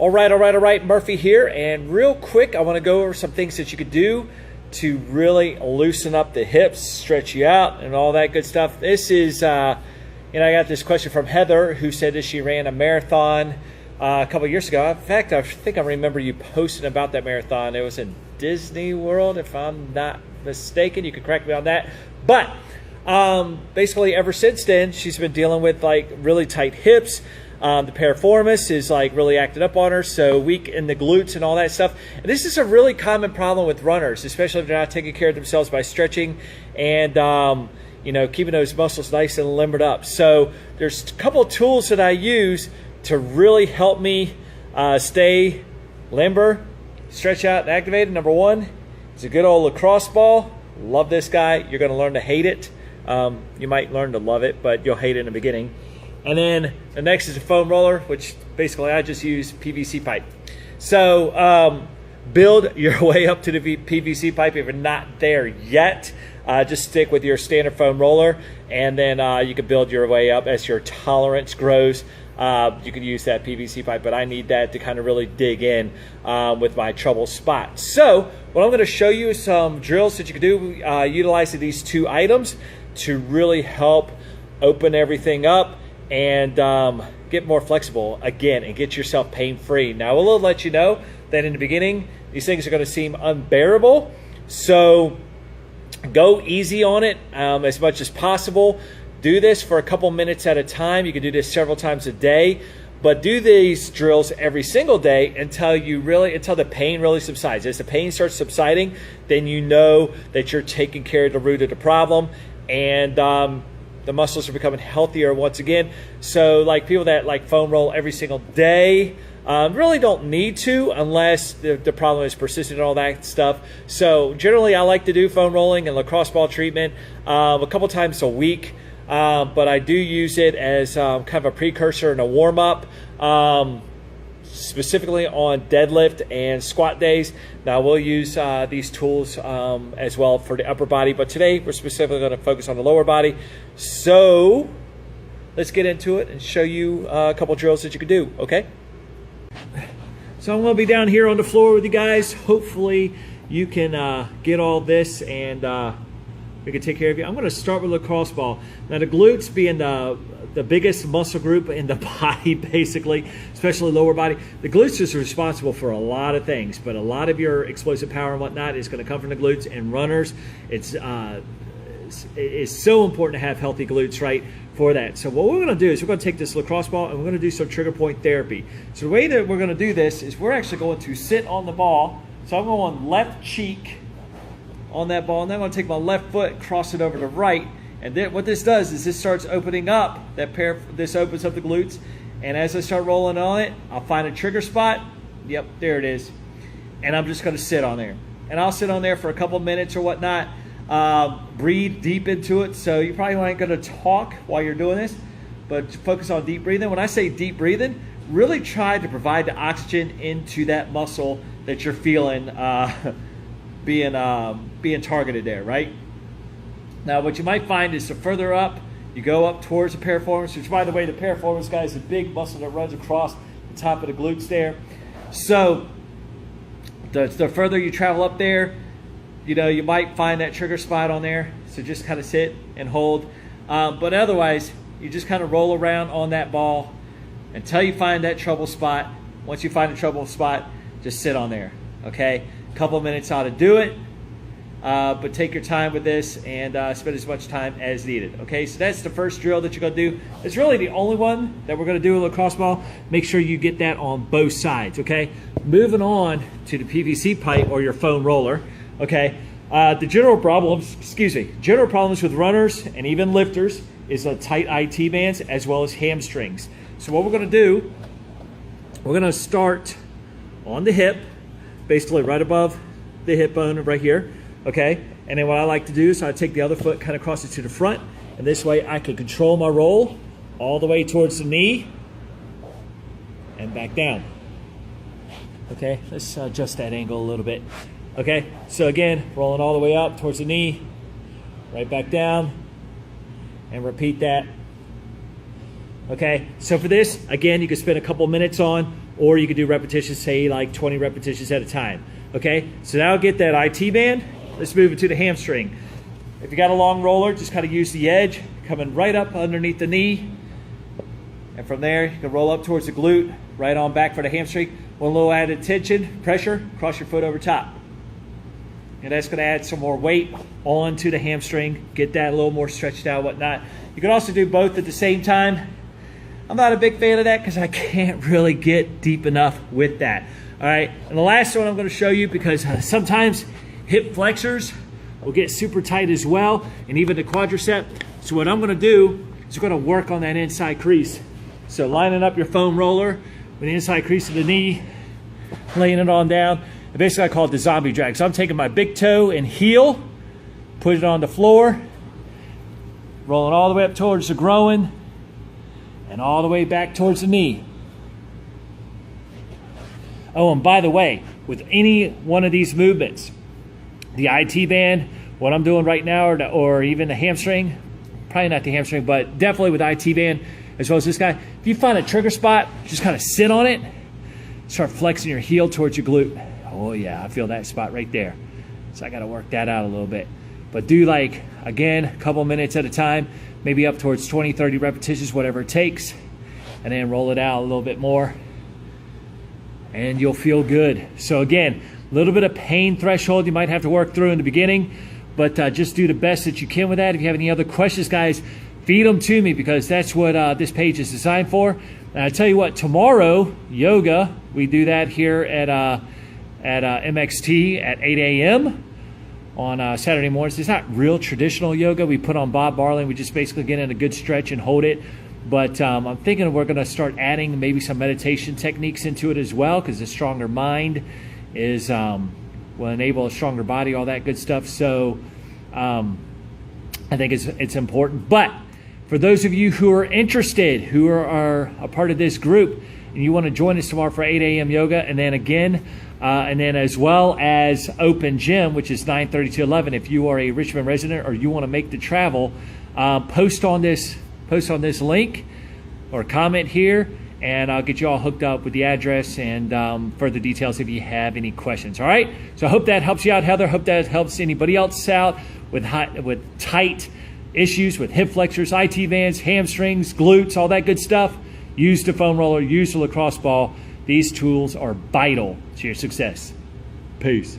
All right, Murphy here, and real quick, I want to go over some things that you could do to really loosen up the hips, stretch you out, and all that good stuff. This is, I got this question from Heather, who said that she ran a marathon a couple years ago. In fact, I think I remember you posting about that marathon. It was in Disney World, if I'm not mistaken. You can correct me on that. But basically, ever since then, she's been dealing with like really tight hips. The piriformis is like really acted up on her, so weak in the glutes and all that stuff. And this is a really common problem with runners, especially if they're not taking care of themselves by stretching and keeping those muscles nice and limbered up. So there's a couple of tools that I use to really help me stay limber, stretch out, and activated. Number one is a good old lacrosse ball. Love this guy. You're going to learn to hate it. You might learn to love it, but you'll hate it in the beginning. And then the next is a foam roller, which basically I just use PVC pipe. So build your way up to the PVC pipe if you're not there yet. Just stick with your standard foam roller, and then you can build your way up as your tolerance grows. You can use that PVC pipe, but I need that to kind of really dig in with my trouble spot. So what I'm going to show you is some drills that you can do utilizing these two items to really help open everything up and get more flexible again and get yourself pain-free. Now, I will let you know that in the beginning, these things are going to seem unbearable. So go easy on it as much as possible. Do this for a couple minutes at a time. You can do this several times a day, but do these drills every single day until the pain really subsides. As the pain starts subsiding, then you know that you're taking care of the root of the problem, and the muscles are becoming healthier once again. So like people that like foam roll every single day really don't need to unless the problem is persistent and all that stuff. So generally I like to do foam rolling and lacrosse ball treatment a couple times a week, but I do use it as kind of a precursor and a warm-up, specifically on deadlift and squat days. Now we'll use these tools as well for the upper body, but today we're specifically going to focus on the lower body. So let's get into it and show you a couple drills that you can do, okay? So I'm going to be down here on the floor with you guys. Hopefully you can get all this and we can take care of you. I'm going to start with lacrosse ball. Now the glutes being the biggest muscle group in the body, basically, especially lower body. The glutes is responsible for a lot of things, but a lot of your explosive power and whatnot is going to come from the glutes. And runners, it's so important to have healthy glutes, right, for that. So what we're going to do is we're going to take this lacrosse ball and we're going to do some trigger point therapy. So the way that we're going to do this is we're actually going to sit on the ball. So I'm going left cheek on that ball, and then I'm going to take my left foot, cross it over to right, and then what this does is this starts opening up this opens up the glutes, and as I start rolling on it, I'll find a trigger spot. Yep, there it is, and I'm just going to sit on there, and I'll sit on there for a couple minutes or whatnot. Breathe deep into it. So you probably aren't going to talk while you're doing this, but focus on deep breathing. When I say deep breathing, really try to provide the oxygen into that muscle that you're feeling being targeted there, right? Now, what you might find is the further up you go up towards the piriformis, which, by the way, the piriformis, guys, is a big muscle that runs across the top of the glutes there. So the further you travel up there, you might find that trigger spot on there. So just kind of sit and hold. But otherwise, you just kind of roll around on that ball until you find that trouble spot. Once you find a trouble spot, just sit on there, okay? A couple minutes ought to do it, but take your time with this and spend as much time as needed, okay? So that's the first drill that you're going to do. It's really the only one that we're going to do with lacrosse ball. Make sure you get that on both sides, okay? Moving on to the PVC pipe or your foam roller, okay? The general problems with runners and even lifters is the tight IT bands as well as hamstrings. So what we're going to do, we're going to start on the hip, basically right above the hip bone right here, okay? And then what I like to do is I take the other foot, kind of cross it to the front, and this way I can control my roll all the way towards the knee and back down. Okay, let's adjust that angle a little bit. Okay, so again, rolling all the way up towards the knee, right back down, and repeat that. Okay, so for this, again, you can spend a couple minutes on, or you could do repetitions, say like 20 repetitions at a time. Okay, so now get that IT band. Let's move it to the hamstring. If you got a long roller, just kind of use the edge, coming right up underneath the knee. And from there, you can roll up towards the glute, right on back for the hamstring. One little added tension, pressure, cross your foot over top. And that's going to add some more weight onto the hamstring, get that a little more stretched out, whatnot. You can also do both at the same time. I'm not a big fan of that because I can't really get deep enough with that. All right, and the last one I'm going to show you, because sometimes hip flexors will get super tight as well, and even the quadricep. So what I'm going to do is we're going to work on that inside crease. So lining up your foam roller with the inside crease of the knee, laying it on down. And basically I call it the zombie drag. So I'm taking my big toe and heel, put it on the floor, rolling all the way up towards the groin, and all the way back towards the knee. Oh, and by the way, with any one of these movements, the IT band, what I'm doing right now, or even the hamstring, probably not the hamstring, but definitely with IT band, as well as this guy, if you find a trigger spot, just kind of sit on it, start flexing your heel towards your glute. Oh yeah, I feel that spot right there. So I got to work that out a little bit. But do, like, again, a couple minutes at a time, maybe up towards 20, 30 repetitions, whatever it takes, and then roll it out a little bit more, and you'll feel good. So again, a little bit of pain threshold you might have to work through in the beginning, but just do the best that you can with that. If you have any other questions, guys, feed them to me, because that's what this page is designed for. And I tell you what, tomorrow, yoga, we do that here at MXT at 8 a.m. on Saturday mornings. It's not real traditional yoga. We put on Bob Marley. We just basically get in a good stretch and hold it. But I'm thinking we're going to start adding maybe some meditation techniques into it as well, because a stronger mind is will enable a stronger body, all that good stuff. So I think it's important. But for those of you who are interested, who are a part of this group, and you want to join us tomorrow for 8 a.m. yoga, and then again, and then as well as open gym, which is 9:30 to 11. If you are a Richmond resident or you want to make the travel, post on this link or comment here, and I'll get you all hooked up with the address and further details if you have any questions. All right. So I hope that helps you out, Heather. Hope that helps anybody else out with tight issues with hip flexors, IT bands, hamstrings, glutes, all that good stuff. Use the foam roller, use the lacrosse ball. These tools are vital to your success. Peace.